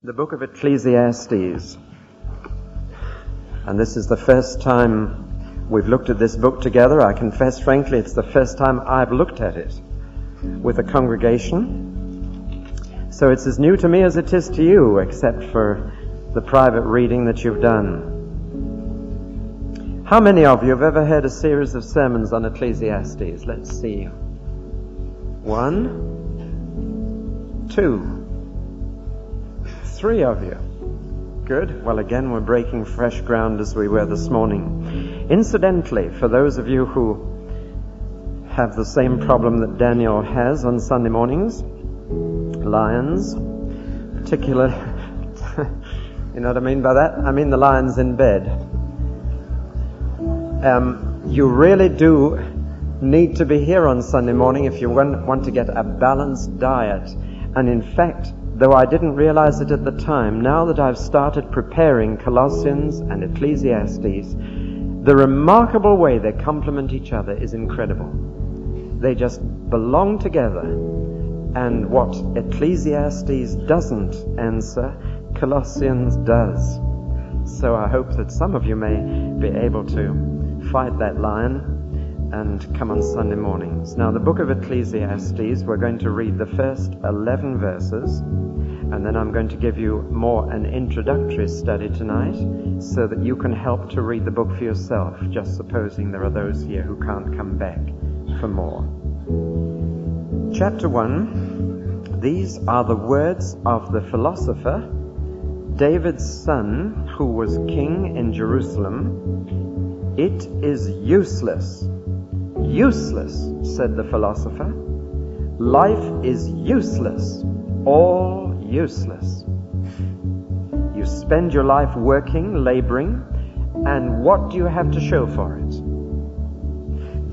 The book of Ecclesiastes. And this is the first time we've looked at this book together. I confess frankly it's the first time I've looked at it with a congregation. So it's as new to me as it is to you, except for the private reading that you've done. How many of you have ever heard a series of sermons on Ecclesiastes? Let's see. 1, 2, 3 of you. Good. Well, again, we're breaking fresh ground as we were this morning. Incidentally, for those of you who have the same problem that Daniel has on Sunday mornings, lions, particularly, you know what I mean by that? I mean the lions in bed. You really do need to be here on Sunday morning if you want to get a balanced diet. And in fact, though I didn't realize it at the time, now that I've started preparing Colossians and Ecclesiastes, the remarkable way they complement each other is incredible. They just belong together. And what Ecclesiastes doesn't answer, Colossians does. So I hope that some of you may be able to fight that lion and come on Sunday mornings. Now, the book of Ecclesiastes, we're going to read the first 11 verses, and then I'm going to give you more an introductory study tonight so that you can help to read the book for yourself, just supposing there are those here who can't come back for more. Chapter 1, these are the words of the philosopher, David's son, who was king in Jerusalem. It is useless. Useless, said the philosopher. Life is useless, all useless. You spend your life working, laboring, and what do you have to show for it?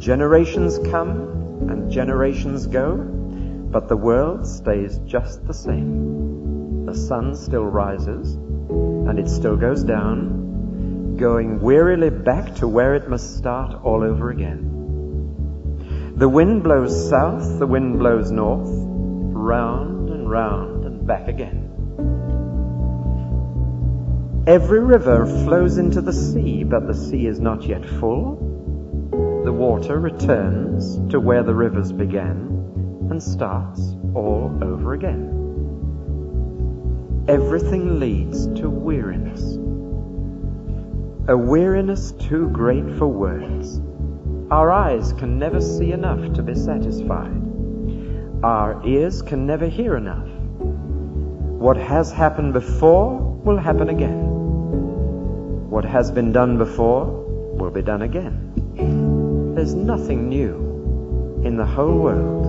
Generations come and generations go, but the world stays just the same. The sun still rises, and it still goes down, going wearily back to where it must start all over again. The wind blows south, the wind blows north, round and round and back again. Every river flows into the sea, but the sea is not yet full. The water returns to where the rivers began and starts all over again. Everything leads to weariness. A weariness too great for words. Our eyes can never see enough to be satisfied. Our ears can never hear enough. What has happened before will happen again. What has been done before will be done again. There's nothing new in the whole world.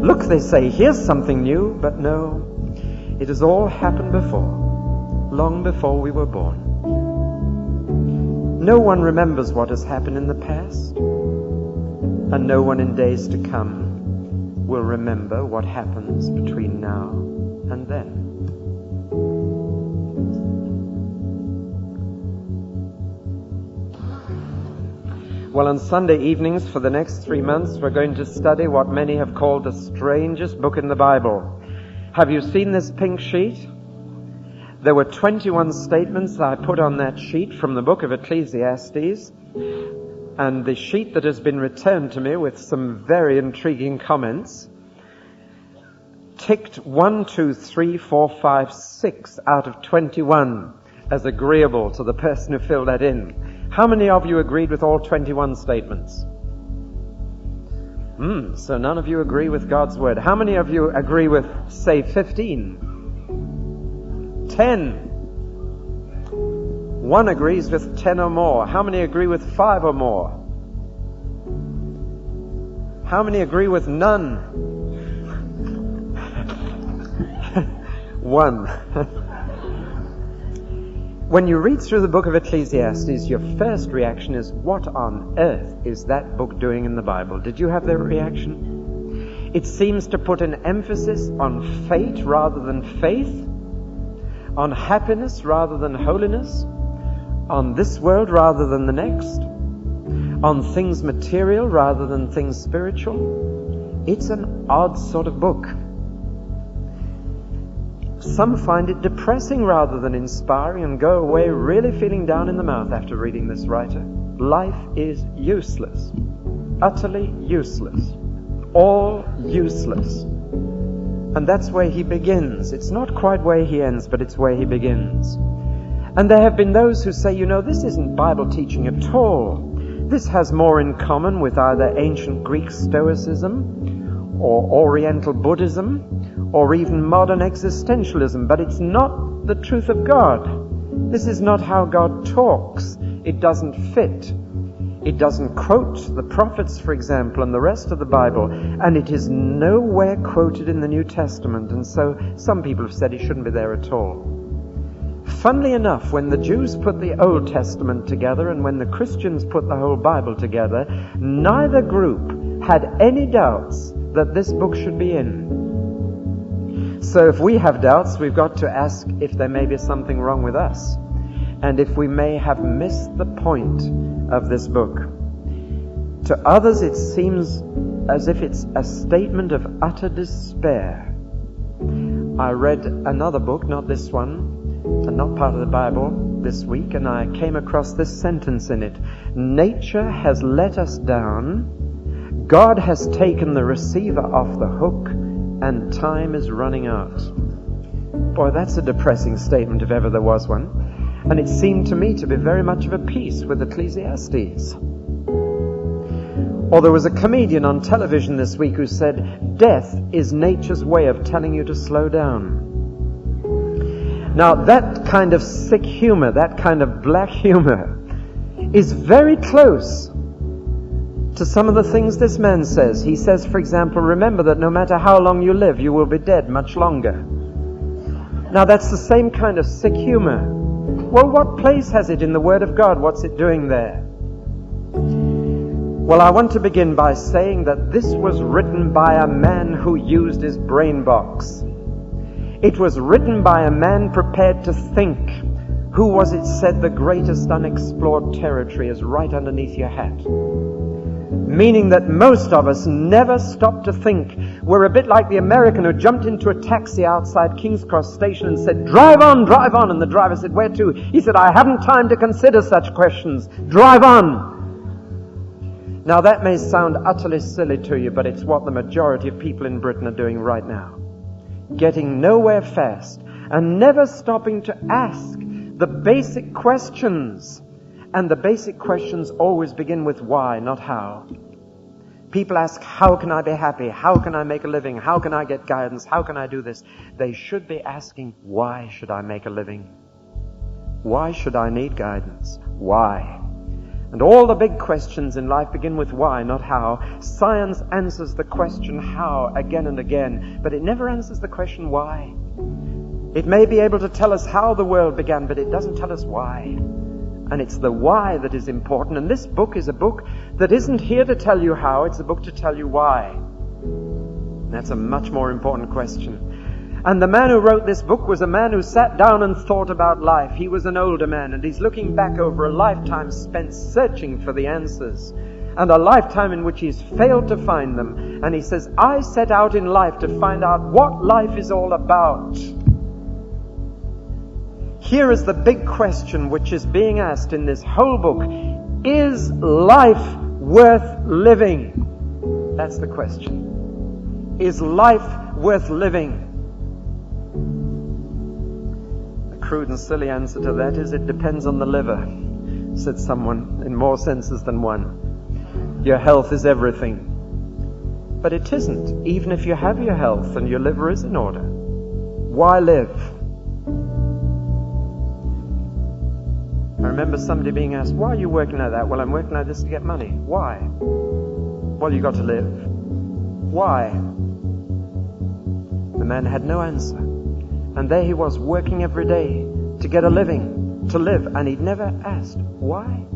Look, they say, here's something new, but no, it has all happened before, long before we were born. No one remembers what has happened in the past, and no one in days to come will remember what happens between now and then. Well, on Sunday evenings for the next 3 months, we're going to study what many have called the strangest book in the Bible. Have you seen this pink sheet? There were 21 statements I put on that sheet from the book of Ecclesiastes, and the sheet that has been returned to me with some very intriguing comments ticked 1, 2, 3, 4, 5, 6 out of 21 as agreeable to the person who filled that in. How many of you agreed with all 21 statements? So none of you agree with God's word. How many of you agree with, say, 15? 10. One agrees with 10 or more. How many agree with 5 or more? How many agree with none? 1. When you read through the book of Ecclesiastes, your first reaction is, what on earth is that book doing in the Bible? Did you have that reaction? It seems to put an emphasis on fate rather than faith, on happiness rather than holiness, on this world rather than the next, on things material rather than things spiritual. It's an odd sort of book. some find it depressing rather than inspiring and go away really feeling down in the mouth after reading this writer. Life is useless. Utterly useless. All useless. And that's where he begins. It's not quite where he ends, but it's where he begins. And there have been those who say, this isn't Bible teaching at all. This has more in common with either ancient Greek Stoicism or Oriental Buddhism or even modern existentialism, but it's not the truth of God. This is not how God talks. It doesn't fit. It doesn't quote the prophets, for example, and the rest of the Bible, and it is nowhere quoted in the New Testament, and so some people have said it shouldn't be there at all. Funnily enough, when the Jews put the Old Testament together and when the Christians put the whole Bible together, neither group had any doubts that this book should be in. So if we have doubts, we've got to ask if there may be something wrong with us, and if we may have missed the point of this book. To others it seems as if it's a statement of utter despair. I read another book, not this one, and not part of the Bible, this week, and I came across this sentence in it. Nature has let us down, God has taken the receiver off the hook, and time is running out. Boy, that's a depressing statement if ever there was one. And it seemed to me to be very much of a piece with Ecclesiastes. Or there was a comedian on television this week who said, death is nature's way of telling you to slow down. Now, that kind of sick humor, that kind of black humor, is very close to some of the things this man says. He says, for example, remember that no matter how long you live, you will be dead much longer. Now, that's the same kind of sick humor. Well, what place has it in the Word of God? What's it doing there? Well, I want to begin by saying that this was written by a man who used his brain box. It was written by a man prepared to think. Who was it said the greatest unexplored territory is right underneath your hat? Meaning that most of us never stop to think. We're a bit like the American who jumped into a taxi outside King's Cross Station and said, drive on, drive on. And the driver said, where to? He said, I haven't time to consider such questions. Drive on. Now that may sound utterly silly to you, but it's what the majority of people in Britain are doing right now. Getting nowhere fast and never stopping to ask the basic questions. And the basic questions always begin with why, not how. People ask, how can I be happy? How can I make a living? How can I get guidance? How can I do this? They should be asking, why should I make a living? Why should I need guidance? Why? And all the big questions in life begin with why, not how. Science answers the question how again and again, but it never answers the question why. It may be able to tell us how the world began, but it doesn't tell us why. And it's the why that is important. And this book is a book that isn't here to tell you how, it's a book to tell you why. That's a much more important question. And the man who wrote this book was a man who sat down and thought about life. He was an older man, and he's looking back over a lifetime spent searching for the answers, and a lifetime in which he's failed to find them. And he says, I set out in life to find out what life is all about. Here is the big question which is being asked in this whole book. Is life worth living? That's the question. Is life worth living? The crude and silly answer to that is it depends on the liver, said someone in more senses than one. Your health is everything. But it isn't, even if you have your health and your liver is in order. Why live? I remember somebody being asked, why are you working like that? Well, I'm working like this to get money. Why? Well, you got to live. Why? The man had no answer. And there he was, working every day to get a living, to live. And he'd never asked, why?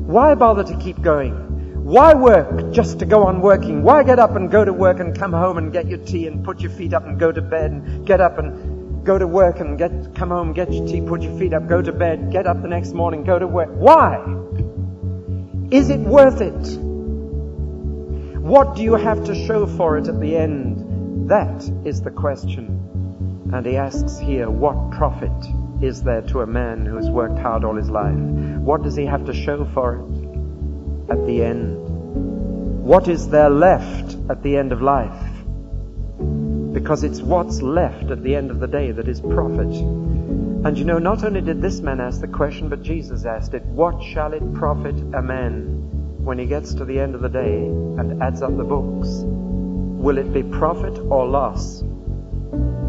Why bother to keep going? Why work just to go on working? Why get up and go to work and come home and get your tea and put your feet up and go to bed and get up and go to work and come home, get your tea, put your feet up, go to bed, get up the next morning, go to work? Why? Is it worth it? What do you have to show for it at the end? That is the question. And he asks here, what profit is there to a man who's worked hard all his life? What does he have to show for it at the end? What is there left at the end of life? Because it's what's left at the end of the day that is profit. And you know, not only did this man ask the question, but Jesus asked it. What shall it profit a man when he gets to the end of the day and adds up the books? Will it be profit or loss?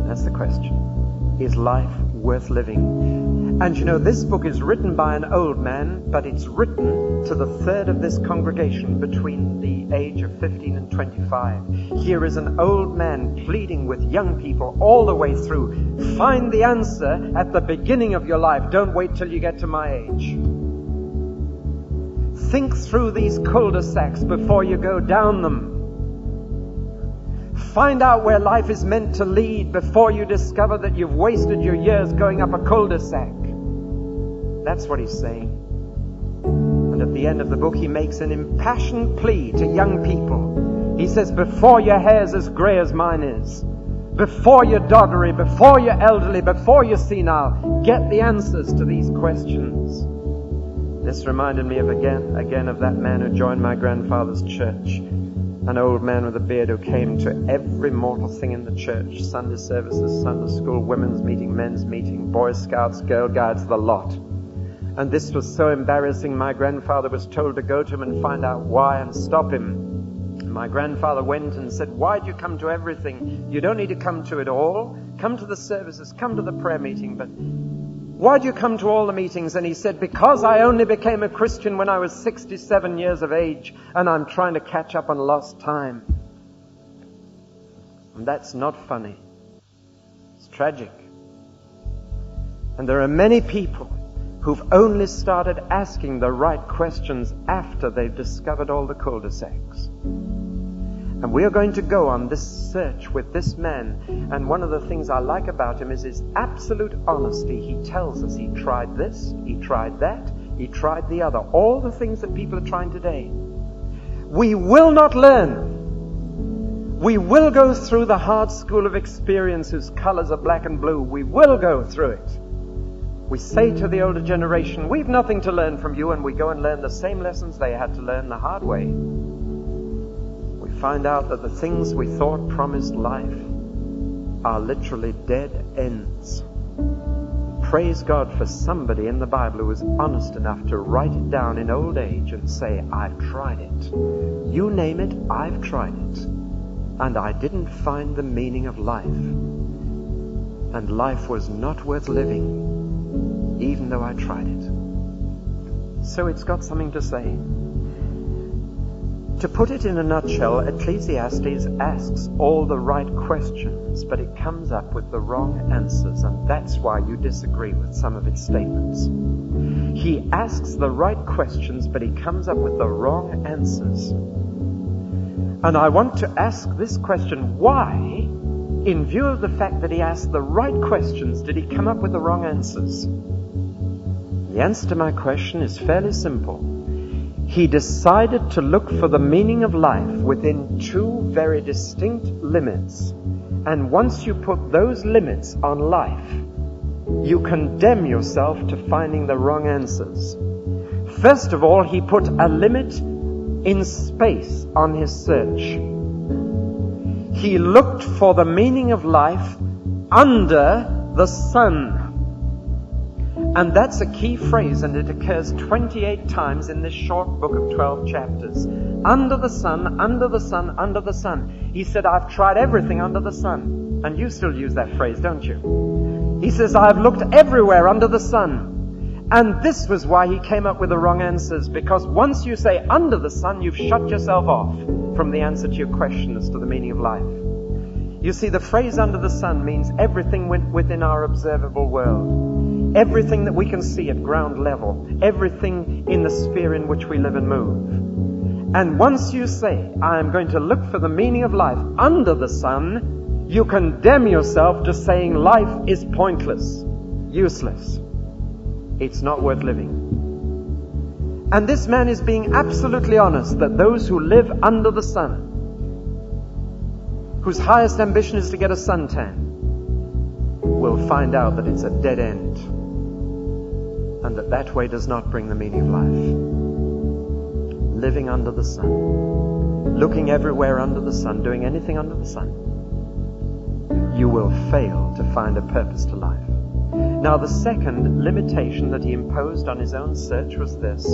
That's the question. Is life worth living? And you know, this book is written by an old man, but it's written to the third of this congregation between the age of 15 and 25. Here is an old man pleading with young people all the way through. Find the answer at the beginning of your life. Don't wait till you get to my age. Think through these cul-de-sacs before you go down them. Find out where life is meant to lead before you discover that you've wasted your years going up a cul-de-sac. That's what he's saying. And at the end of the book, he makes an impassioned plea to young people. He says, before your hair's as grey as mine is, before you're doddery, before you're elderly, before you're senile, get the answers to these questions. This reminded me of again of that man who joined my grandfather's church. An old man with a beard who came to every mortal thing in the church. Sunday services, Sunday school, women's meeting, men's meeting, Boy Scouts, Girl Guides, the lot. And this was so embarrassing, my grandfather was told to go to him and find out why and stop him. My grandfather went and said, why do you come to everything? You don't need to come to it all. Come to the services, come to the prayer meeting, but why do you come to all the meetings? And he said, because I only became a Christian when I was 67 years of age, and I'm trying to catch up on lost time. And that's not funny. It's tragic. And there are many people who've only started asking the right questions after they've discovered all the cul-de-sacs. And we are going to go on this search with this man. And one of the things I like about him is his absolute honesty. He tells us he tried this, he tried that, he tried the other. All the things that people are trying today. We will not learn. We will go through the hard school of experience whose colors are black and blue. We will go through it. We say to the older generation, we've nothing to learn from you, and we go and learn the same lessons they had to learn the hard way. Find out that the things we thought promised life are literally dead ends. Praise God for somebody in the Bible who was honest enough to write it down in old age and say, I've tried it. You name it, I've tried it. And I didn't find the meaning of life. And life was not worth living, even though I tried it. So it's got something to say. To put it in a nutshell, Ecclesiastes asks all the right questions, but it comes up with the wrong answers, and that's why you disagree with some of its statements. He asks the right questions, but he comes up with the wrong answers. And I want to ask this question, why, in view of the fact that he asked the right questions, did he come up with the wrong answers? The answer to my question is fairly simple. He decided to look for the meaning of life within two very distinct limits. And once you put those limits on life, you condemn yourself to finding the wrong answers. First of all, he put a limit in space on his search. He looked for the meaning of life under the sun. And that's a key phrase, and it occurs 28 times in this short book of 12 chapters. Under the sun, under the sun, under the sun. He said, I've tried everything under the sun. And you still use that phrase, don't you? He says, I've looked everywhere under the sun. And this was why he came up with the wrong answers, because once you say under the sun, you've shut yourself off from the answer to your question as to the meaning of life. You see, the phrase under the sun means everything within our observable world. Everything that we can see at ground level. Everything in the sphere in which we live and move. And once you say, I am going to look for the meaning of life under the sun, you condemn yourself to saying life is pointless, useless. It's not worth living. And this man is being absolutely honest that those who live under the sun, whose highest ambition is to get a suntan, will find out that it's a dead end, and that way does not bring the meaning of life. Living under the sun, looking everywhere under the sun, doing anything under the sun, you will fail to find a purpose to life. Now, the second limitation that he imposed on his own search was this.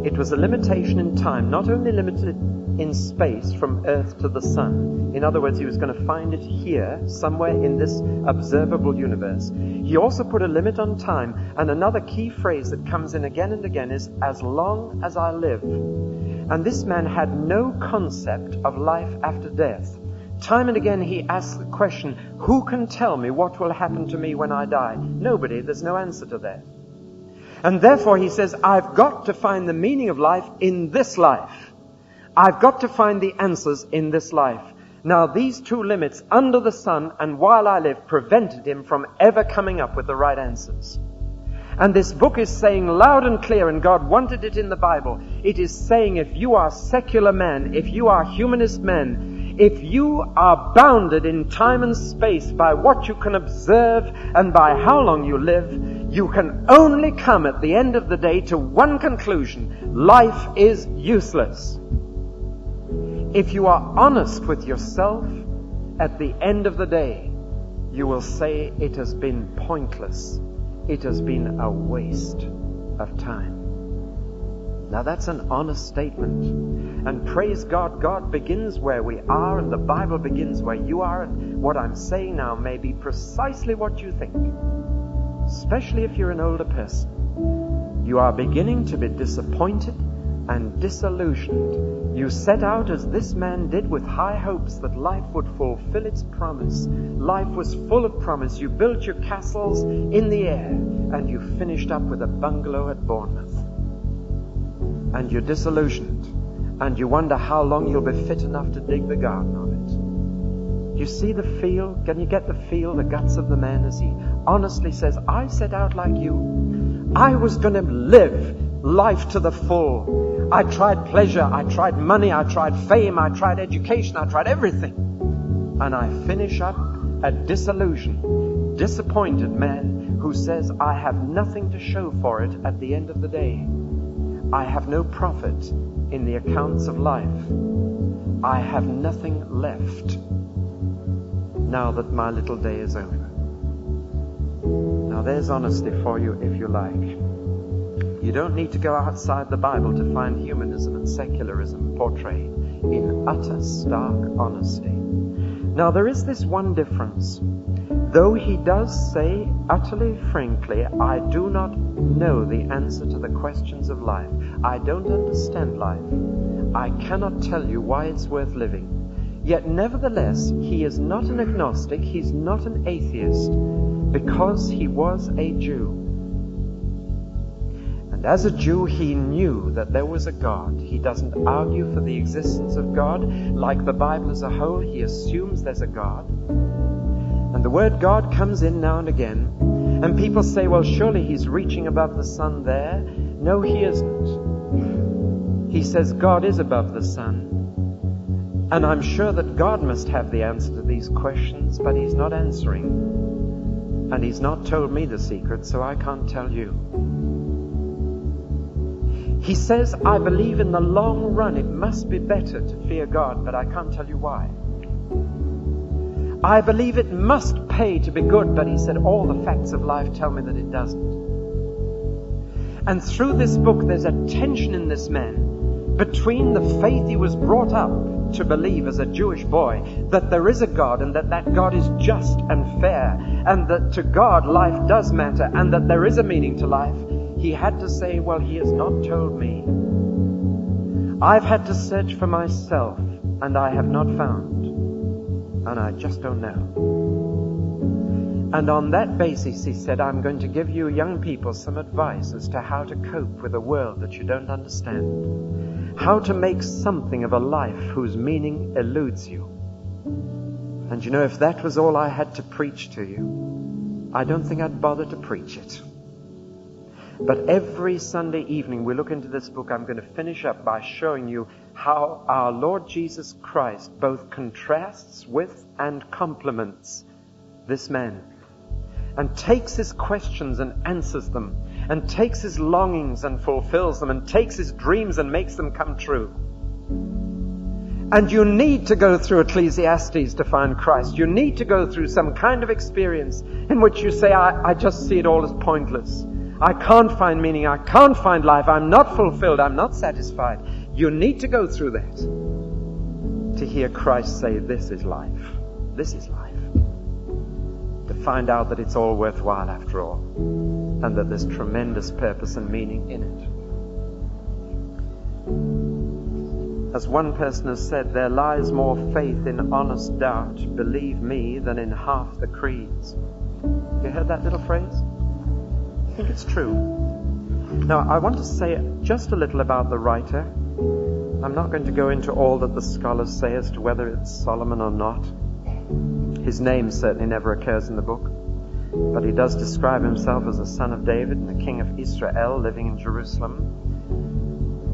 It was a limitation in time, not only limited in space from Earth to the sun. In other words, he was going to find it here, somewhere in this observable universe. He also put a limit on time, and another key phrase that comes in again and again is, as long as I live. And this man had no concept of life after death. Time and again he asks the question, who can tell me what will happen to me when I die? Nobody. There's no answer to that. And therefore he says, I've got to find the meaning of life in this life. I've got to find the answers in this life. Now, these two limits, under the sun and while I live, prevented him from ever coming up with the right answers. And this book is saying loud and clear, and God wanted it in the Bible. It is saying, if you are secular man, if you are humanist man, if you are bounded in time and space by what you can observe and by how long you live, you can only come at the end of the day to one conclusion: life is useless. If you are honest with yourself, at the end of the day, you will say it has been pointless. It has been a waste of time. Now that's an honest statement. And praise God, God begins where we are, and the Bible begins where you are, and what I'm saying now may be precisely what you think. Especially if you're an older person. You are beginning to be disappointed and disillusioned. You set out as this man did with high hopes that life would fulfill its promise. Life was full of promise. You built your castles in the air, and you finished up with a bungalow at Bournemouth. And you're disillusioned, and you wonder how long you'll be fit enough to dig the garden of it. You see the feel? Can you get the feel, the guts of the man as he honestly says, I set out like you. I was going to live life to the full. I tried pleasure, I tried money, I tried fame, I tried education, I tried everything. And I finish up a disillusioned, disappointed man who says, I have nothing to show for it at the end of the day. I have no profit in the accounts of life. I have nothing left now that my little day is over. Now there's honesty for you if you like. You don't need to go outside the Bible to find humanism and secularism portrayed in utter, stark honesty. Now there is this one difference. Though he does say utterly frankly, I do not know the answer to the questions of life. I don't understand life. I cannot tell you why it's worth living. Yet nevertheless, he is not an agnostic, he's not an atheist, because he was a Jew. And as a Jew, he knew that there was a God. He doesn't argue for the existence of God. Like the Bible as a whole, he assumes there's a God. And the word God comes in now and again. And people say, well, surely he's reaching above the sun there. No, he isn't. He says God is above the sun. And I'm sure that God must have the answer to these questions, but he's not answering. And he's not told me the secret, so I can't tell you. He says, I believe in the long run it must be better to fear God, but I can't tell you why. I believe it must pay to be good, but he said, all the facts of life tell me that it doesn't. And through this book, there's a tension in this man between the faith he was brought up to believe as a Jewish boy, that there is a God and that God is just and fair, and that to God life does matter, and that there is a meaning to life. He had to say, well, he has not told me. I've had to search for myself, and I have not found. And I just don't know. And on that basis, he said, I'm going to give you young people some advice as to how to cope with a world that you don't understand. How to make something of a life whose meaning eludes you. And you know, if that was all I had to preach to you, I don't think I'd bother to preach it. But every Sunday evening we look into this book, I'm going to finish up by showing you how our Lord Jesus Christ both contrasts with and complements this man. and takes his questions and answers them, and takes his longings and fulfills them, and takes his dreams and makes them come true. And you need to go through Ecclesiastes to find Christ. You need to go through some kind of experience in which you say, I just see it all as pointless. I can't find meaning. I can't find life. I'm not fulfilled. I'm not satisfied. You need to go through that to hear Christ say, this is life. This is life. To find out that it's all worthwhile after all, and that there's tremendous purpose and meaning in it. As one person has said, there lies more faith in honest doubt, believe me, than in half the creeds. Have you heard that little phrase? I think it's true. Now, I want to say just a little about the writer. I'm not going to go into all that the scholars say as to whether it's Solomon or not. His name certainly never occurs in the book, but he does describe himself as the son of David and the king of Israel living in Jerusalem.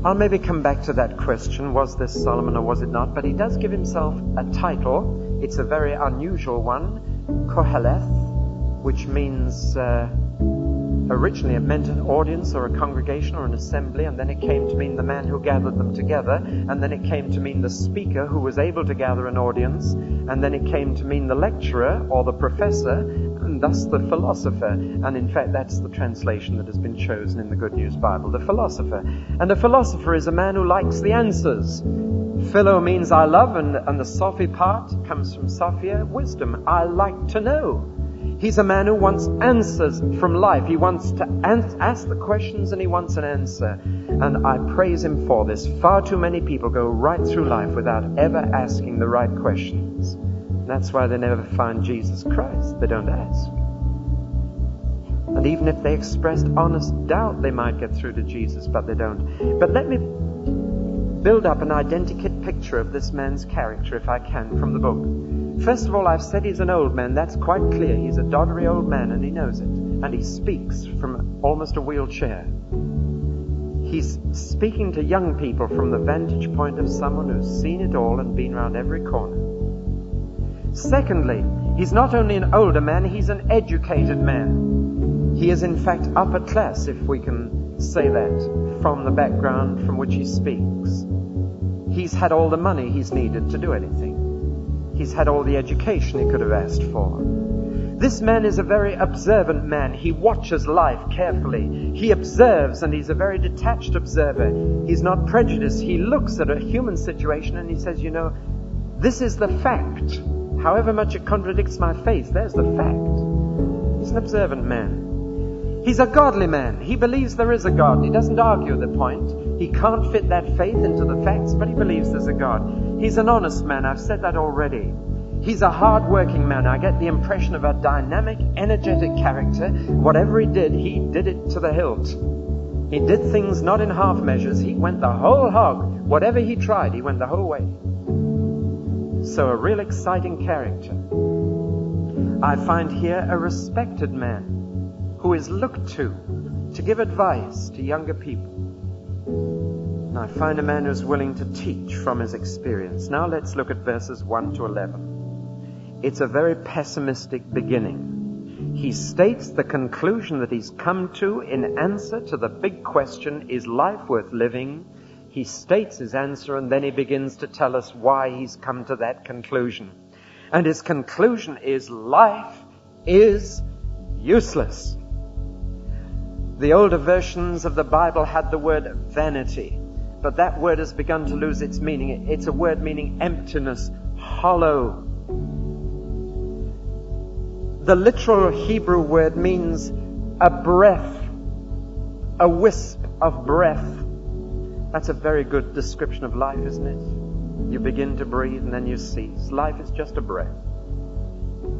I'll maybe come back to that question, was this Solomon or was it not? But he does give himself a title. It's a very unusual one, Koheleth, which means originally it meant an audience or a congregation or an assembly, and then it came to mean the man who gathered them together, and then it came to mean the speaker who was able to gather an audience, and then it came to mean the lecturer or the professor, and thus the philosopher. And in fact, that's the translation that has been chosen in the Good News Bible, the philosopher. And a philosopher is a man who likes the answers. Philo means I love, and the Sophy part comes from Sophia, wisdom. I like to know. He's a man who wants answers from life. He wants to ask the questions, and he wants an answer. And I praise him for this. Far too many people go right through life without ever asking the right questions. And that's why they never find Jesus Christ. They don't ask. And even if they expressed honest doubt, they might get through to Jesus, but they don't. But let me build up an identikit picture of this man's character, if I can, from the book. First of all, I've said he's an old man. That's quite clear. He's a doddery old man, and he knows it. And he speaks from almost a wheelchair. He's speaking to young people from the vantage point of someone who's seen it all and been around every corner. Secondly, he's not only an older man, he's an educated man. He is in fact upper class, if we can say that, from the background from which he speaks. He's had all the money he's needed to do anything. He's had all the education he could have asked for. This man is a very observant man. He watches life carefully. He observes, and he's a very detached observer. He's not prejudiced. He looks at a human situation and he says, you know, this is the fact. However much it contradicts my faith, there's the fact. He's an observant man. He's a godly man. He believes there is a God. He doesn't argue the point. He can't fit that faith into the facts, but he believes there's a God. He's an honest man. I've said that already. He's a hard-working man. I get the impression of a dynamic, energetic character. Whatever he did it to the hilt. He did things not in half measures. He went the whole hog. Whatever he tried, he went the whole way. So a real exciting character. I find here a respected man who is looked to give advice to younger people. And I find a man who's willing to teach from his experience. Now let's look at verses 1 to 11. It's a very pessimistic beginning. He states the conclusion that he's come to in answer to the big question, is life worth living? He states his answer, and then he begins to tell us why he's come to that conclusion. And his conclusion is life is useless. The older versions of the Bible had the word vanity, but that word has begun to lose its meaning. It's a word meaning emptiness, hollow. The literal Hebrew word means a breath, a wisp of breath. That's a very good description of life, isn't it? You begin to breathe and then you cease. Life is just a breath.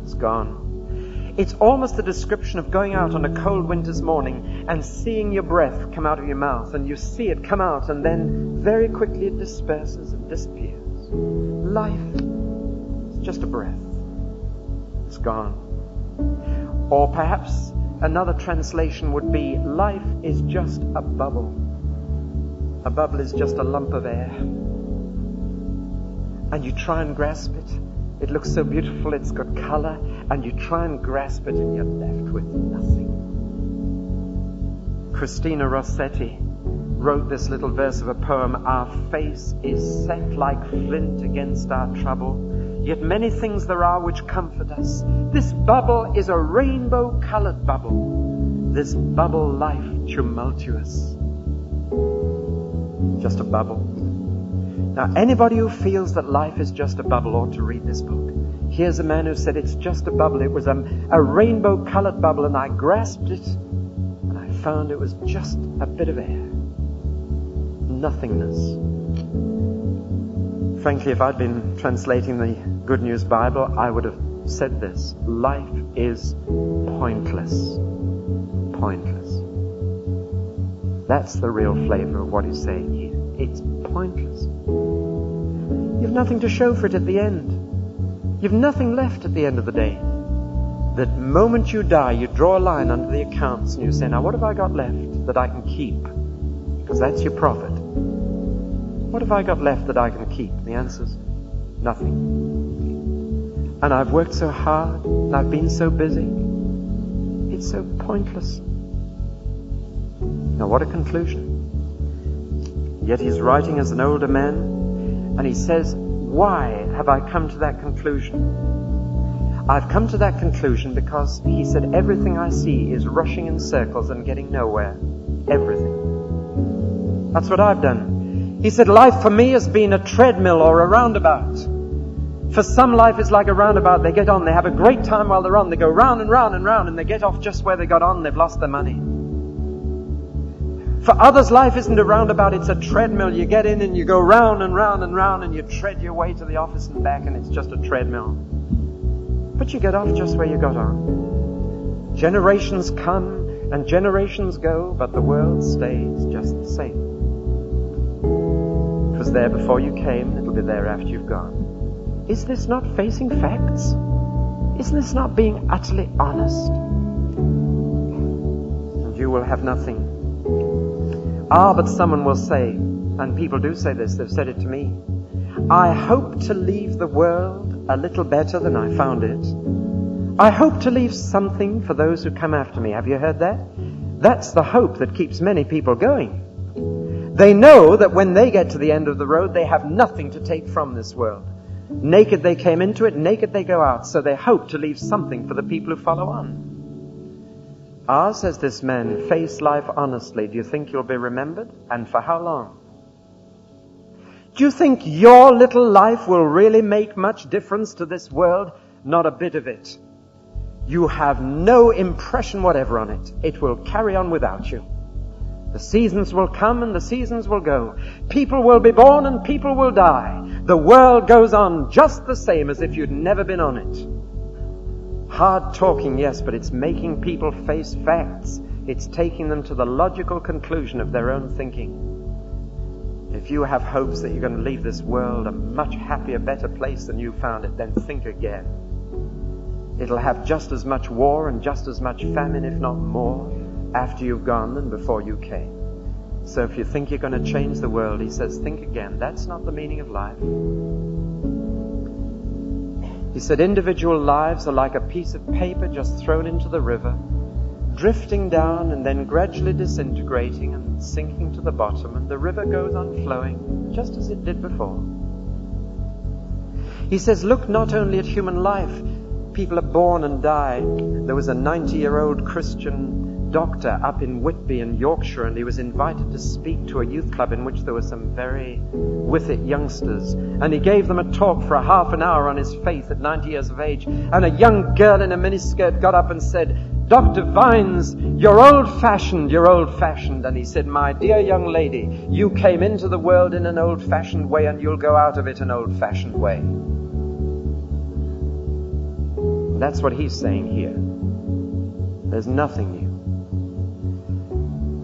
It's gone. It's almost a description of going out on a cold winter's morning and seeing your breath come out of your mouth, and you see it come out and then very quickly it disperses and disappears. Life is just a breath. It's gone. Or perhaps another translation would be, life is just a bubble. A bubble is just a lump of air. And you try and grasp it. It looks so beautiful, it's got color, and you try and grasp it and you're left with nothing. Christina Rossetti wrote this little verse of a poem, "Our face is set like flint against our trouble, yet many things there are which comfort us. This bubble is a rainbow-colored bubble, this bubble life tumultuous." Just a bubble. Now, anybody who feels that life is just a bubble ought to read this book. Here's a man who said it's just a bubble. It was a rainbow-colored bubble, and I grasped it, and I found it was just a bit of air. Nothingness. Frankly, if I'd been translating the Good News Bible, I would have said this: life is pointless. Pointless. That's the real flavor of what he's saying here. It's pointless. You've nothing to show for it at the end. You've nothing left at the end of the day. The moment you die, you draw a line under the accounts and you say, now what have I got left that I can keep? Because that's your profit. What have I got left that I can keep? The answer's nothing. And I've worked so hard, and I've been so busy. It's so pointless. Now what a conclusion. Yet he's writing as an older man, and he says, why have I come to that conclusion? I've come to that conclusion because, he said, everything I see is rushing in circles and getting nowhere. Everything. That's what I've done. He said, life for me has been a treadmill or a roundabout. For some, life is like a roundabout. They get on, they have a great time while they're on. They go round and round and round, and they get off just where they got on. They've lost their money. For others, life isn't a roundabout, it's a treadmill. You get in and you go round and round and round, and you tread your way to the office and back, and it's just a treadmill. But you get off just where you got on. Generations come and generations go, but the world stays just the same. It was there before you came, and it'll be there after you've gone. Is this not facing facts? Isn't this not being utterly honest? And you will have nothing. Ah, but someone will say, and people do say this, they've said it to me, I hope to leave the world a little better than I found it. I hope to leave something for those who come after me. Have you heard that? That's the hope that keeps many people going. They know that when they get to the end of the road, they have nothing to take from this world. Naked they came into it, naked they go out, so they hope to leave something for the people who follow on. Ah, says this man, face life honestly. Do you think you'll be remembered? And for how long? Do you think your little life will really make much difference to this world? Not a bit of it. You have no impression whatever on it. It will carry on without you. The seasons will come and the seasons will go. People will be born and people will die. The world goes on just the same as if you'd never been on it. Hard talking, yes, but it's making people face facts. It's taking them to the logical conclusion of their own thinking. If you have hopes that you're going to leave this world a much happier, better place than you found it, then think again. It'll have just as much war and just as much famine, if not more, after you've gone than before you came. So if you think you're going to change the world, he says, think again. That's not the meaning of life. He said, individual lives are like a piece of paper just thrown into the river, drifting down and then gradually disintegrating and sinking to the bottom, and the river goes on flowing just as it did before. He says, look not only at human life. People are born and die. There was a 90-year-old Christian doctor up in Whitby in Yorkshire, and he was invited to speak to a youth club in which there were some very with-it youngsters, and he gave them a talk for a half an hour on his faith at 90 years of age, and a young girl in a miniskirt got up and said, Dr. Vines, you're old-fashioned, and he said, my dear young lady, you came into the world in an old-fashioned way and you'll go out of it an old-fashioned way. That's what he's saying here. There's nothing new.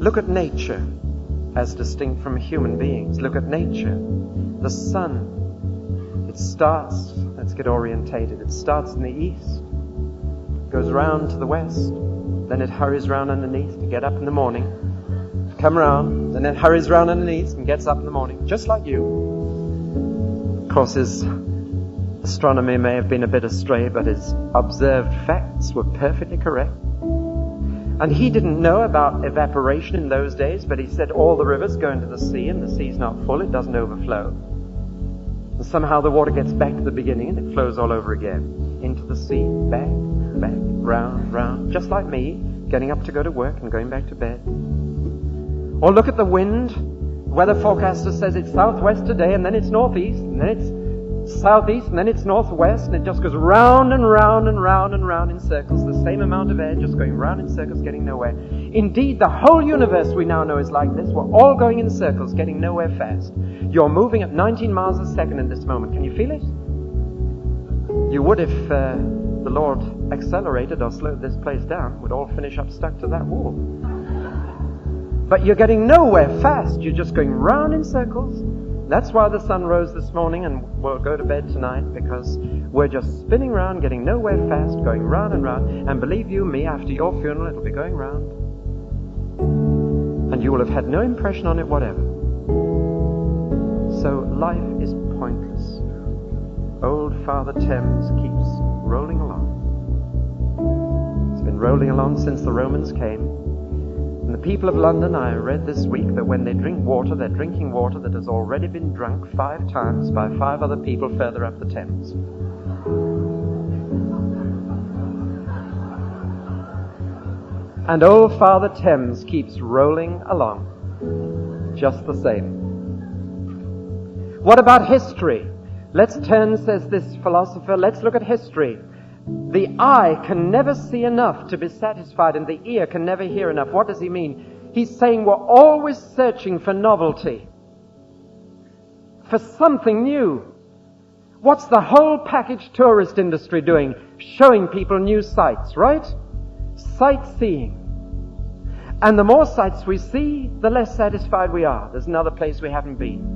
Look at nature as distinct from human beings. Look at nature. The sun, it starts, let's get orientated, it starts in the east, goes round to the west, then it hurries round underneath to get up in the morning, come round, then it hurries round underneath and gets up in the morning, just like you. Of course, his astronomy may have been a bit astray, but his observed facts were perfectly correct. And he didn't know about evaporation in those days, but he said all the rivers go into the sea, and the sea's not full, it doesn't overflow. And somehow the water gets back to the beginning, and it flows all over again. Into the sea, back, round, round. Just like me, getting up to go to work and going back to bed. Or look at the wind. Weather forecaster says it's southwest today, and then it's northeast, and then it's southeast, and then it's northwest, and it just goes round and round and round and round in circles. The same amount of air just going round in circles, getting nowhere. Indeed, the whole universe we now know is like this. We're all going in circles, getting nowhere fast. You're moving at 19 miles a second in this moment. Can you feel it? You would if the Lord accelerated or slowed this place down. We'd all finish up stuck to that wall. But you're getting nowhere fast. You're just going round in circles. That's why the sun rose this morning, and we'll go to bed tonight, because we're just spinning round, getting nowhere fast, going round and round. And believe you me, after your funeral, it'll be going round. And you will have had no impression on it whatever. So life is pointless. Old Father Thames keeps rolling along. It's been rolling along since the Romans came. And the people of London, I read this week, that when they drink water, they're drinking water that has already been drunk 5 times by 5 other people further up the Thames. And old Father Thames keeps rolling along, just the same. What about history? Let's turn, says this philosopher, let's look at history. The eye can never see enough to be satisfied, and the ear can never hear enough. What does he mean? He's saying we're always searching for novelty, for something new. What's the whole package tourist industry doing? Showing people new sights, right? Sightseeing. And the more sights we see, the less satisfied we are. There's another place we haven't been.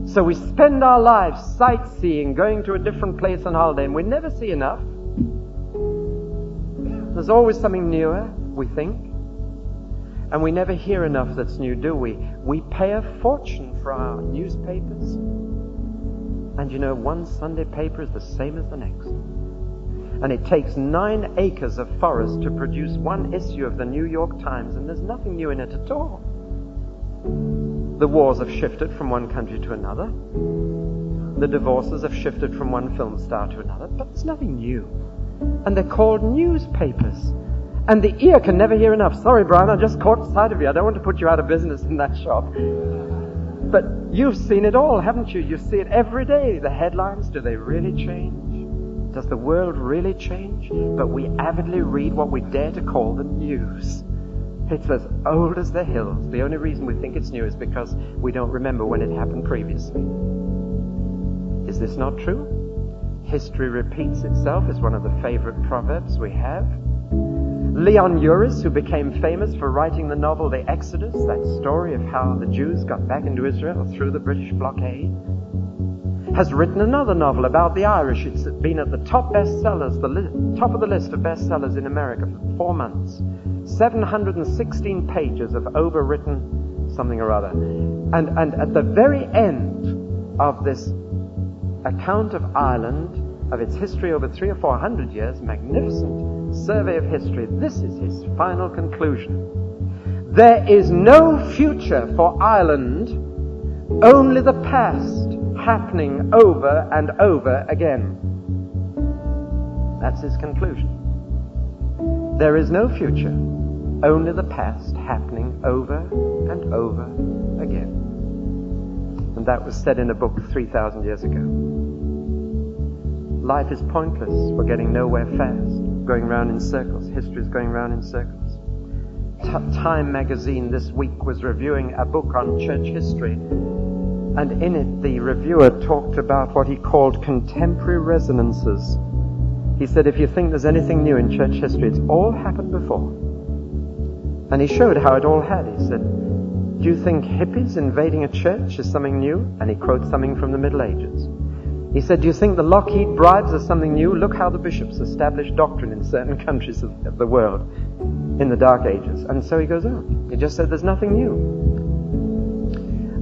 So we spend our lives sightseeing, going to a different place on holiday, and we never see enough. There's always something newer, we think. And we never hear enough that's new, do we? We pay a fortune for our newspapers. And you know, one Sunday paper is the same as the next. And it takes 9 acres of forest to produce one issue of the New York Times, and there's nothing new in it at all. The wars have shifted from one country to another. The divorces have shifted from one film star to another, but there's nothing new. And they're called newspapers. And the ear can never hear enough. Sorry, Brian, I just caught sight of you. I don't want to put you out of business in that shop. But you've seen it all, haven't you? You see it every day. The headlines, do they really change? Does the world really change? But we avidly read what we dare to call the news. It's as old as the hills. The only reason we think it's new is because we don't remember when it happened previously. Is this not true? History repeats itself is one of the favorite proverbs we have. Leon Uris, who became famous for writing the novel The Exodus, that story of how the Jews got back into Israel through the British blockade, has written another novel about the Irish. It's been at the top bestsellers, top of the list of bestsellers in America for 4 months. 716 pages of overwritten something or other. And at the very end of this account of Ireland, of its history over 300 or 400 years, magnificent survey of history, this is his final conclusion. There is no future for Ireland, only the past happening over and over again. That's his conclusion. There is no future, only the past happening over and over again. And that was said in a book 3,000 years ago. Life is pointless. We're getting nowhere fast, going round in circles. History is going round in circles. Time magazine this week was reviewing a book on church history, and in it the reviewer talked about what he called contemporary resonances. He said, if you think there's anything new in church history, it's all happened before. And he showed how it all had. He said, do you think hippies invading a church is something new? And he quotes something from the Middle Ages. He said, do you think the Lockheed bribes are something new? Look how the bishops established doctrine in certain countries of the world in the Dark Ages. And so he goes on. He just said there's nothing new.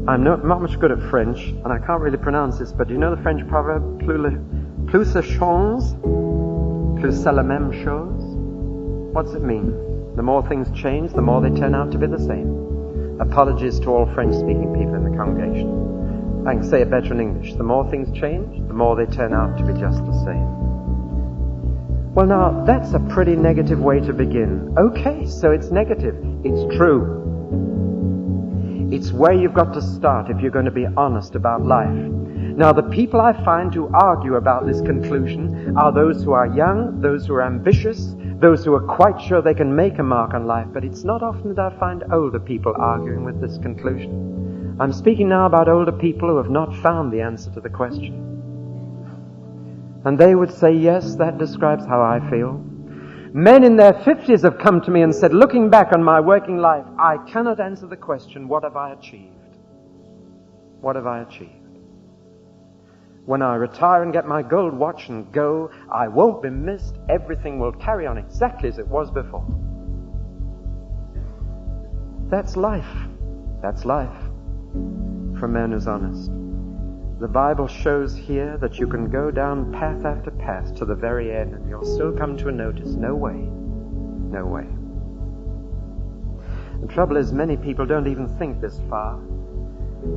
I'm not much good at French, and I can't really pronounce this, but do you know the French proverb, plus Plus ça change, plus c'est la même chose. What's it mean? The more things change, the more they turn out to be the same. Apologies to all French-speaking people in the congregation. I can say it better in English. The more things change, the more they turn out to be just the same. Well, now, that's a pretty negative way to begin. Okay, so it's negative. It's true. It's where you've got to start if you're going to be honest about life. Now, the people I find who argue about this conclusion are those who are young, those who are ambitious, those who are quite sure they can make a mark on life, but it's not often that I find older people arguing with this conclusion. I'm speaking now about older people who have not found the answer to the question. And they would say, yes, that describes how I feel. Men in their 50s have come to me and said, looking back on my working life, I cannot answer the question, what have I achieved? What have I achieved? When I retire and get my gold watch and go, I won't be missed. Everything will carry on exactly as it was before. That's life. That's life for a man who's honest. The Bible shows here that you can go down path after path to the very end and you'll still come to a notice. No way. No way. The trouble is, many people don't even think this far.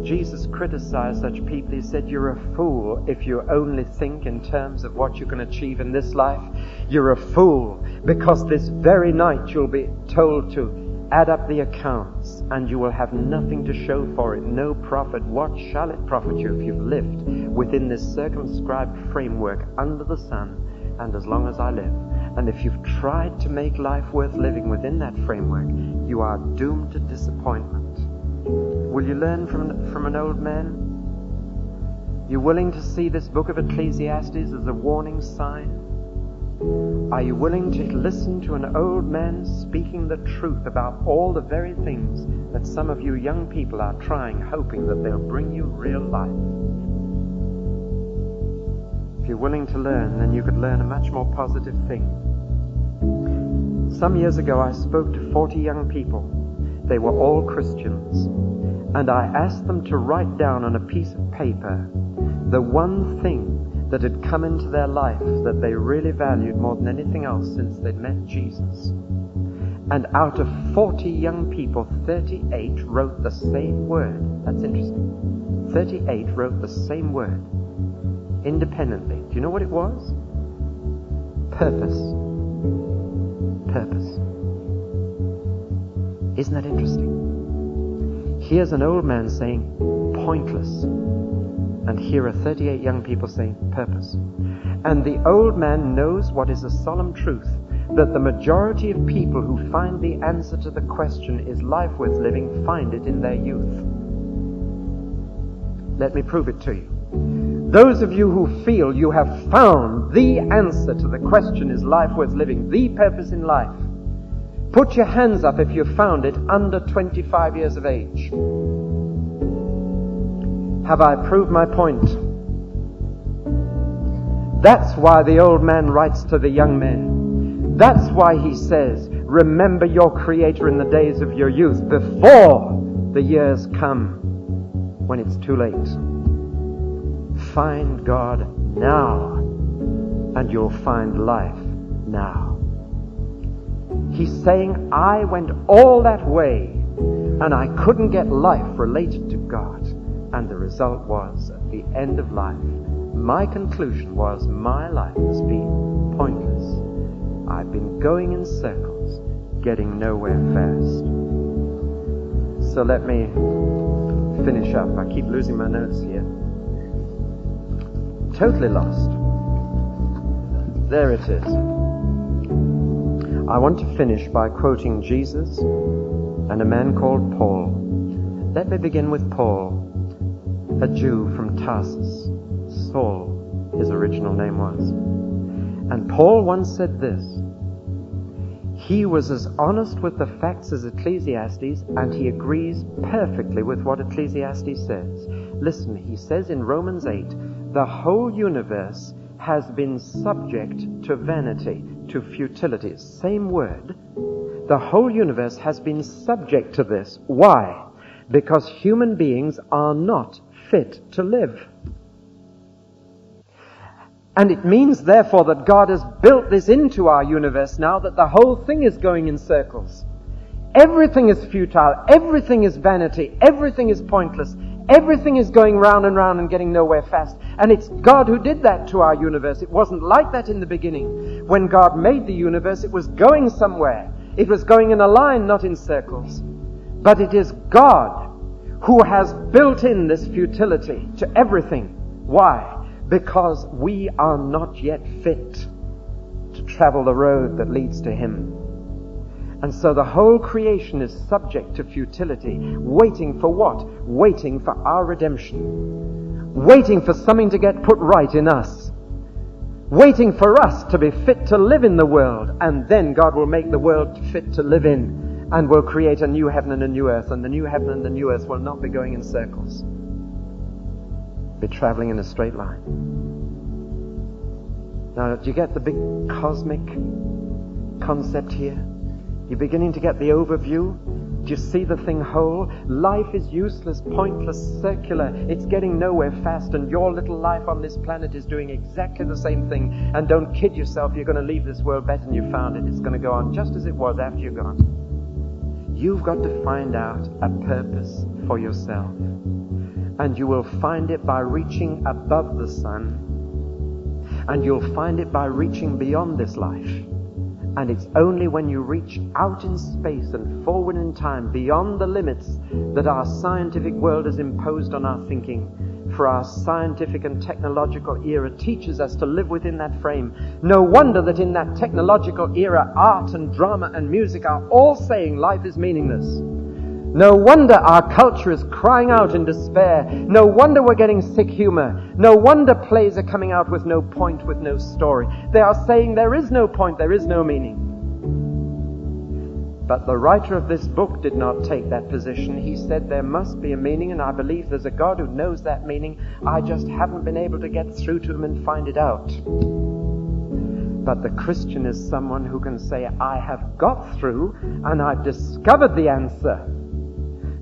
Jesus criticized such people. He said, you're a fool if you only think in terms of what you can achieve in this life. You're a fool because this very night you'll be told to add up the accounts and you will have nothing to show for it, no profit. What shall it profit you if you've lived within this circumscribed framework under the sun and as long as I live? And if you've tried to make life worth living within that framework, you are doomed to disappointment. Will you learn from an old man? You willing to see this book of Ecclesiastes as a warning sign? Are you willing to listen to an old man speaking the truth about all the very things that some of you young people are trying, hoping that they'll bring you real life? If you're willing to learn, then you could learn a much more positive thing. Some years ago, I spoke to 40 young people. They were all Christians. And I asked them to write down on a piece of paper the one thing that had come into their life that they really valued more than anything else since they'd met Jesus. And out of 40 young people, 38 wrote the same word. That's interesting. 38 wrote the same word independently. Do you know what it was? Purpose. Purpose. Isn't that interesting? Here's an old man saying pointless. And here are 38 young people saying purpose. And the old man knows what is a solemn truth, that the majority of people who find the answer to the question, is life worth living, find it in their youth. Let me prove it to you. Those of you who feel you have found the answer to the question, is life worth living, the purpose in life, put your hands up if you found it under 25 years of age. Have I proved my point? That's why the old man writes to the young men. That's why he says, remember your Creator in the days of your youth, before the years come when it's too late. Find God now, and you'll find life now. He's saying, I went all that way, and I couldn't get life related to God. And the result was, at the end of life, my conclusion was, my life has been pointless. I've been going in circles, getting nowhere fast. So let me finish up. I keep losing my notes here. Totally lost. There it is. I want to finish by quoting Jesus and a man called Paul. Let me begin with Paul, a Jew from Tarsus. Saul, his original name was. And Paul once said this: he was as honest with the facts as Ecclesiastes, and he agrees perfectly with what Ecclesiastes says. Listen, he says in Romans 8, the whole universe has been subject to vanity, to futility. Same word. The whole universe has been subject to this. Why? Because human beings are not fit to live. And it means, therefore, that God has built this into our universe now, that the whole thing is going in circles. Everything is futile. Everything is vanity. Everything is pointless. Everything is going round and round and getting nowhere fast. And it's God who did that to our universe. It wasn't like that in the beginning. When God made the universe, it was going somewhere. It was going in a line, not in circles. But it is God who has built in this futility to everything. Why? Because we are not yet fit to travel the road that leads to Him. And so the whole creation is subject to futility, waiting for what? Waiting for our redemption. Waiting for something to get put right in us. Waiting for us to be fit to live in the world. And then God will make the world fit to live in. And will create a new heaven and a new earth. And the new heaven and the new earth will not be going in circles. Be traveling in a straight line. Now, do you get the big cosmic concept here? You're beginning to get the overview? Do you see the thing whole? Life is useless, pointless, circular. It's getting nowhere fast, and your little life on this planet is doing exactly the same thing. And don't kid yourself, you're going to leave this world better than you found it. It's going to go on just as it was after you're gone. You've got to find out a purpose for yourself. And you will find it by reaching above the sun. And you'll find it by reaching beyond this life. And it's only when you reach out in space and forward in time, beyond the limits that our scientific world has imposed on our thinking, for our scientific and technological era teaches us to live within that frame. No wonder that in that technological era, art and drama and music are all saying life is meaningless. No wonder our culture is crying out in despair. No wonder we're getting sick humor. No wonder plays are coming out with no point, with no story. They are saying there is no point, there is no meaning. But the writer of this book did not take that position. He said there must be a meaning, and I believe there's a God who knows that meaning. I just haven't been able to get through to him and find it out. But the Christian is someone who can say, I have got through and I've discovered the answer.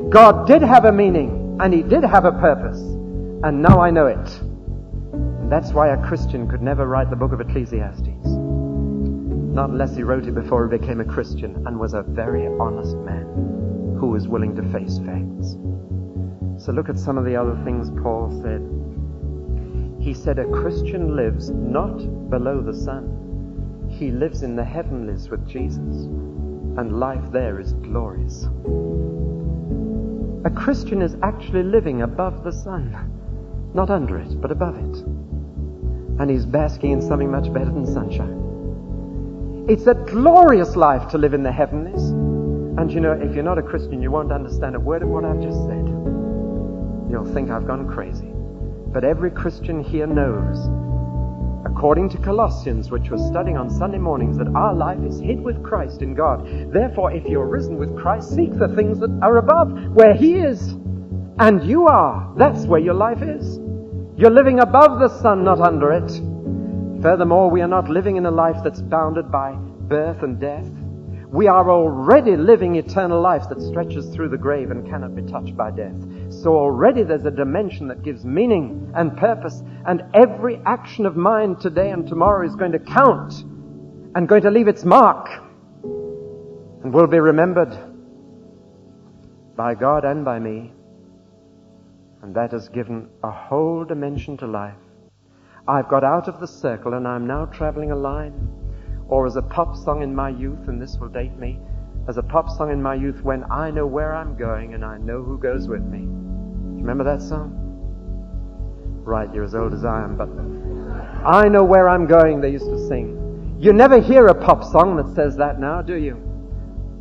God did have a meaning, and He did have a purpose, and now I know it. And that's why a Christian could never write the book of Ecclesiastes. Not unless he wrote it before he became a Christian and was a very honest man who was willing to face facts. So look at some of the other things Paul said. He said a Christian lives not below the sun. He lives in the heavenlies with Jesus, and life there is glorious. A Christian is actually living above the sun. Not under it, but above it. And he's basking in something much better than sunshine. It's a glorious life to live in the heavenlies. And you know, if you're not a Christian, you won't understand a word of what I've just said. You'll think I've gone crazy. But every Christian here knows, according to Colossians, which we're studying on Sunday mornings, that our life is hid with Christ in God. Therefore, if you're risen with Christ, seek the things that are above, where He is. And you are. That's where your life is. You're living above the sun, not under it. Furthermore, we are not living in a life that's bounded by birth and death. We are already living eternal life that stretches through the grave and cannot be touched by death. So already there's a dimension that gives meaning and purpose, and every action of mine today and tomorrow is going to count and going to leave its mark and will be remembered by God and by me. And that has given a whole dimension to life. I've got out of the circle and I'm now traveling a line. Or as a pop song in my youth, and this will date me, as a pop song in my youth, when I know where I'm going and I know who goes with me. Do you remember that song? Right, you're as old as I am, but I know where I'm going, they used to sing. You never hear a pop song that says that now, do you?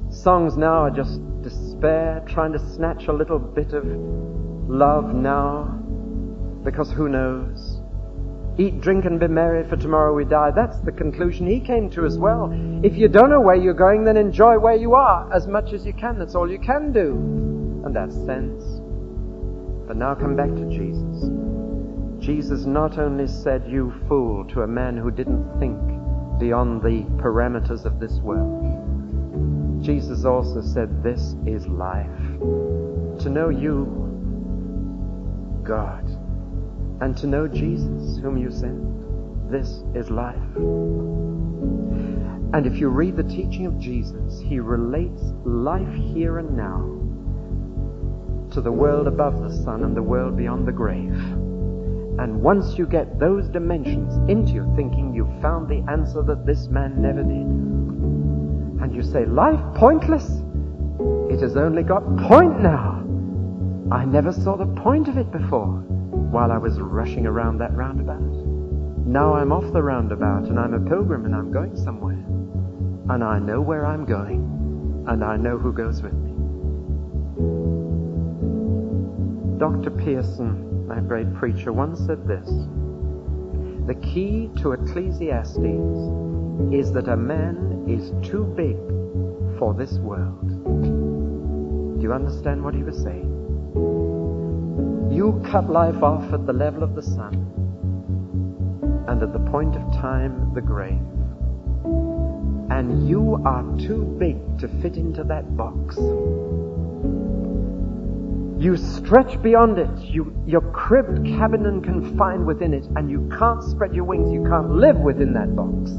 Songs now are just despair, trying to snatch a little bit of love now, because who knows? Eat, drink, and be merry, for tomorrow we die. That's the conclusion he came to as well. If you don't know where you're going, then enjoy where you are as much as you can. That's all you can do. And that's sense. But now come back to Jesus. Jesus not only said, you fool, to a man who didn't think beyond the parameters of this world. Jesus also said, this is life. To know you, God, and to know Jesus, whom you sent. This is life. And if you read the teaching of Jesus, he relates life here and now to the world above the sun and the world beyond the grave. And once you get those dimensions into your thinking, you've found the answer that this man never did. And you say, life pointless? It has only got point now. I never saw the point of it before while I was rushing around that roundabout. Now I'm off the roundabout and I'm a pilgrim and I'm going somewhere. And I know where I'm going. And I know who goes with me. Dr. Pawson, my great preacher, once said this: the key to Ecclesiastes is that a man is too big for this world. Do you understand what he was saying? You cut life off at the level of the sun, and at the point of time, the grave. And you are too big to fit into that box. You stretch beyond it. You're cribbed, cabined, and confined within it, and you can't spread your wings. You can't live within that box.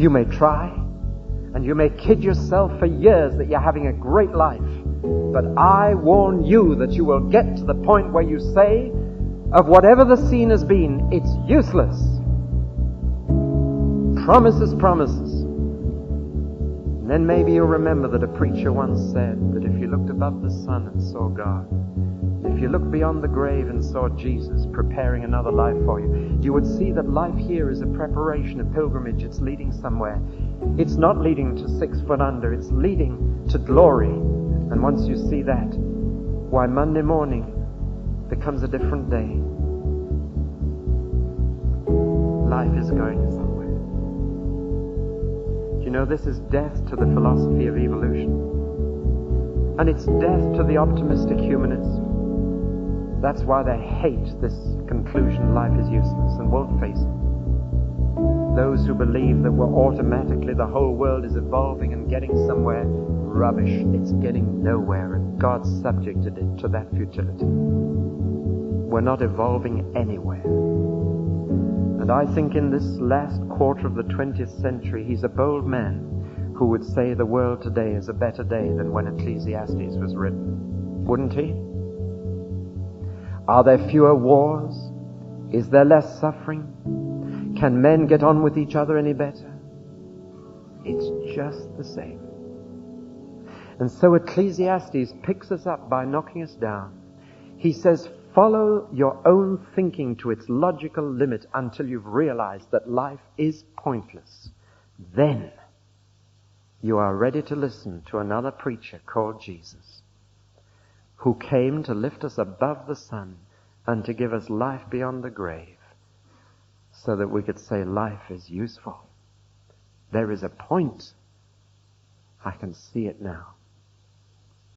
You may try, and you may kid yourself for years that you're having a great life. But I warn you that you will get to the point where you say, of whatever the scene has been, it's useless. Promises, promises. And then maybe you'll remember that a preacher once said that if you looked above the sun and saw God, if you looked beyond the grave and saw Jesus preparing another life for you, you would see that life here is a preparation, a pilgrimage. It's leading somewhere. It's not leading to 6 foot under. It's leading to glory. And once you see that, why, Monday morning becomes a different day. Life is going somewhere. You know, this is death to the philosophy of evolution. And it's death to the optimistic humanists. That's why they hate this conclusion life is useless and won't face it. Those who believe that we're automatically, the whole world is evolving and getting somewhere, rubbish. It's getting nowhere, and God subjected it to that futility. We're not evolving anywhere. And I think in this last quarter of the 20th century, he's a bold man who would say the world today is a better day than when Ecclesiastes was written. Wouldn't he? Are there fewer wars? Is there less suffering? Can men get on with each other any better? It's just the same. And so Ecclesiastes picks us up by knocking us down. He says, follow your own thinking to its logical limit until you've realized that life is pointless. Then you are ready to listen to another preacher called Jesus, who came to lift us above the sun and to give us life beyond the grave, so that we could say life is useful. There is a point. I can see it now.